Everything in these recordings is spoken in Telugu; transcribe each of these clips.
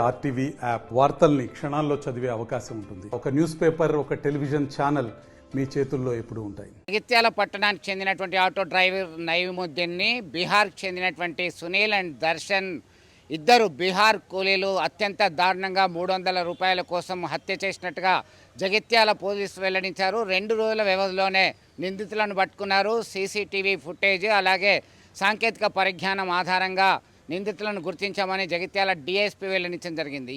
ఆర్టీవీ యాప్ వార్తల్ని క్షణాల్లో చదివే అవకాశం ఉంటుంది. ఒక న్యూస్ పేపర్, ఒక టెలివిజన్ ఛానల్ మీ చేతుల్లో ఎప్పుడూ ఉంటాయి. జగిత్యాల పట్టణానికి చెందినటువంటి ఆటో డ్రైవర్ నయీముద్దీన్ని, బీహార్కి చెందినటువంటి సునీల్ అండ్ దర్శన్ ఇద్దరు బీహార్ కూలీలు అత్యంత దారుణంగా 300 రూపాయల కోసం హత్య చేసినట్టుగా జగిత్యాల పోలీసులు వెల్లడించారు. 2 రోజుల వ్యవధిలోనే నిందితులను పట్టుకున్నారు. సీసీటీవీ ఫుటేజ్ అలాగే సాంకేతిక పరిజ్ఞానం ఆధారంగా నిందితులను గుర్తించామని జగిత్యాల డీఎస్పీ వెల్లడించడం జరిగింది.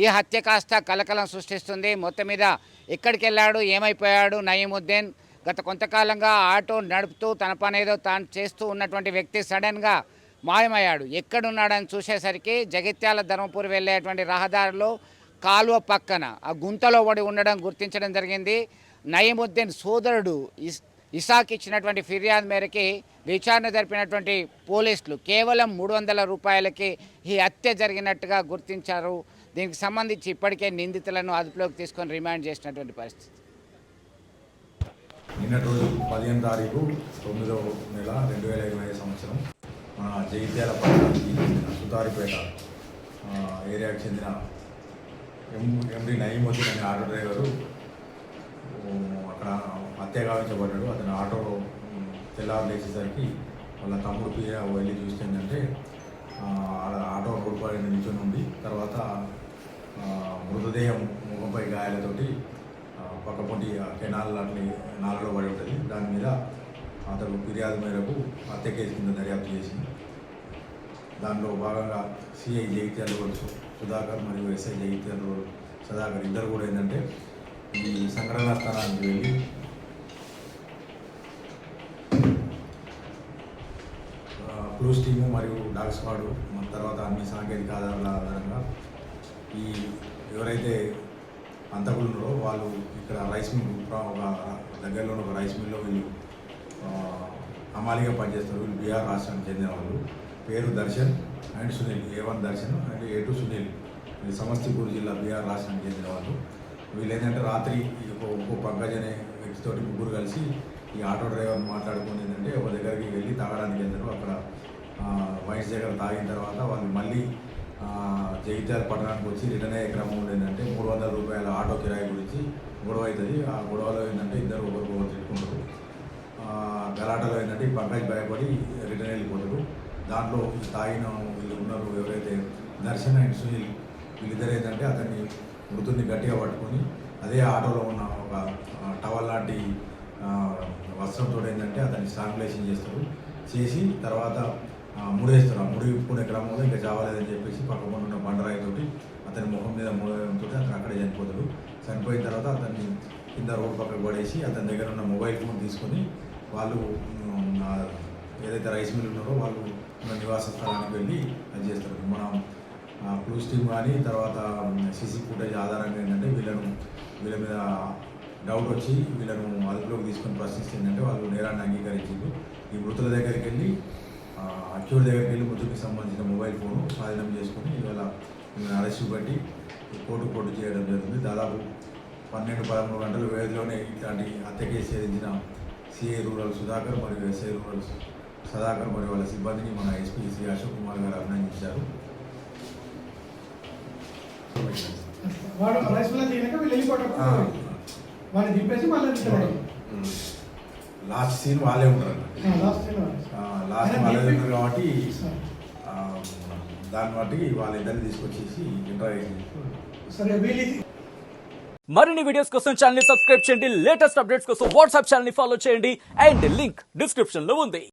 ఈ హత్య కాస్త కలకలం సృష్టిస్తుంది. మొత్తం మీద ఎక్కడికి వెళ్ళాడు, ఏమైపోయాడు నయీముద్దీన్? గత కొంతకాలంగా ఆటో నడుపుతూ తన పనేదో తాను చేస్తూ ఉన్నటువంటి వ్యక్తి సడన్గా మాయమయ్యాడు. ఎక్కడున్నాడని చూసేసరికి జగిత్యాల ధర్మపురి వెళ్ళేటువంటి రహదారిలో కాలువ పక్కన ఆ గుంతలో పడి ఉండడం గుర్తించడం జరిగింది. నయీముద్దీన్ సోదరుడు ఇసాక్ ఇచ్చినటువంటి ఫిర్యాదు మేరకి విచారణ జరిపినటువంటి పోలీసులు కేవలం 300 రూపాయలకి ఈ హత్య జరిగినట్టుగా గుర్తించారు. దీనికి సంబంధించి ఇప్పటికే నిందితులను అదుపులోకి తీసుకొని రిమాండ్ చేసినటువంటి పరిస్థితి. నిన్నటి రోజు 15 తారీఖు 9వ నెల 2025 సంవత్సరం మన జగిత్యాల పట్టణానికి సుతారిపేట ఏరియాకి చెందిన ఎండి నయీముద్దీన్ అనే ఆటో డ్రైవరు అక్కడ హత్య గావించబడ్డాడు. అతను ఆటో తెల్లారు లేచేసరికి వాళ్ళ తమ్ముడు వెళ్ళి చూస్తుందంటే ఆటో రోడ్డు పైన నిల్చొని ఉంది. తర్వాత మృతదేహం ముఖంపై గాయాలతోటి పక్కపొంటి కెనాల్ అట్లా నాలలో పడి ఉంటుంది. దాని మీద అతను ఫిర్యాదు మేరకు హత్య కేసు కింద దర్యాప్తు చేసింది. దానిలో భాగంగా సిఐ జగిత్యాల సుధాకర్ మరియు ఎస్ఐ జగిత్యాల సుధాకర్ ఇద్దరు కూడా ఏంటంటే ఈ సంఘటనా స్థానానికి వెళ్ళి క్లూస్ టీము మరియు డాగ్ స్క్వాడ్ తర్వాత అన్ని సాంకేతిక ఆధారాల ఆధారంగా ఈ ఎవరైతే అంతకులు ఉన్నారో వాళ్ళు ఇక్కడ రైస్ మిల్ దగ్గరలో ఒక రైస్ మిల్లో వీళ్ళు హమాలీగా పనిచేస్తారు. వీళ్ళు బీహార్ రాష్ట్రానికి చెందిన వాళ్ళు. పేరు Darshan and Sunil, A1 Darshan and A2 Sunil. వీళ్ళు సమస్తిపూర్ జిల్లా బీహార్ రాష్ట్రానికి చెందిన వాళ్ళు. వీళ్ళు ఏంటంటే రాత్రి ఇంకో పంకజ్ అనే వ్యక్తితోటి ముగ్గురు కలిసి ఈ ఆటో డ్రైవర్ మాట్లాడుకుని ఏంటంటే ఒక దగ్గరికి వెళ్ళి తాగడానికి వెళ్తారు. అక్కడ వైన్స్ దగ్గర తాగిన తర్వాత వాళ్ళు మళ్ళీ జగిత్యాల పట్టణానికి వచ్చి రిటర్న్ అయ్యే క్రమంలో ఏంటంటే 300 రూపాయల ఆటో కిరాయి గురించి గొడవ అవుతుంది. ఆ గొడవలో ఏంటంటే ఇద్దరు ఒకరికొకరు తిట్టుకుంటారు. గలాటలో ఏంటంటే ఈ పంకజ్ భయపడి రిటర్న్ వెళ్ళిపోతారు. దాంట్లో తాగిన వీళ్ళు ఉన్నారు ఎవరైతే దర్శన్ అండ్ సునీల్ వీళ్ళిద్దరు ఏంటంటే అతన్ని మృతుడిని గట్టిగా పట్టుకొని అదే ఆటోలో ఉన్న ఒక టవల్ లాంటి వస్త్రంతో ఏంటంటే అతన్ని స్ట్రాంగులేషన్ చేస్తారు. చేసి తర్వాత ముడేస్తారు. ఆ ముడి విప్పుకునే క్రమంలో ఇంకా చావలేదని చెప్పేసి పక్కన ఉన్న బండరాయితోటి అతని ముఖం మీద మూడడంతో అతను అక్కడే చనిపోతాడు. చనిపోయిన తర్వాత అతన్ని కింద రోడ్డు పక్కకు పడేసి అతని దగ్గర ఉన్న మొబైల్ ఫోన్ తీసుకొని వాళ్ళు ఏదైతే రైస్ మిల్ ఉన్నారో వాళ్ళు ఉన్న నివాస స్థలానికి వెళ్ళి అది చేస్తారు. మనం క్లూస్ టీమ్ కానీ తర్వాత సీసీ ఫుటేజ్ ఆధారంగా ఏంటంటే వీళ్ళ మీద డౌట్ వచ్చి వీళ్ళను అదుపులోకి తీసుకొని ప్రశ్నిస్తే ఏంటంటే వాళ్ళు నేరాన్ని అంగీకరించారు. ఈ మృతుల దగ్గరికి వెళ్ళి అక్యూర్ దగ్గరికి వెళ్ళి మృతుడికి సంబంధించిన మొబైల్ ఫోను స్వాధీనం చేసుకొని ఇవాళ వీళ్ళని అరెస్టు పెట్టి కోర్టు చేయడం జరుగుతుంది. దాదాపు 12-13 గంటల వ్యవధిలోనే ఇట్లాంటి హత్య కేసు ఛేదించిన సిఐ రూరల్ సుధాకర్ మరియు ఎస్ఐ రూరల్ సుధాకర్ మరియు వాళ్ళ సిబ్బందిని మన ఎస్పీ శ్రీ అశోక్ కుమార్ గారు అభినందించారు. లాస్ట్ సీన్ వాళ్ళే ఉంటారు. లాస్ట్ వాళ్ళే ఉంటారు కాబట్టి దాన్ని బట్టి వాళ్ళిద్దరిని తీసుకొచ్చేసి ఇంటర్వ్యూ. మరిన్ని వీడియోస్ కోసం ఛానల్ ని సబ్స్క్రైబ్ చేయండి. లేటెస్ట్ అప్డేట్స్ కోసం వాట్సాప్ ఛానల్ ని ఫాలో చేయండి. అండ్ లింక్ డిస్క్రిప్షన్ లో ఉంది.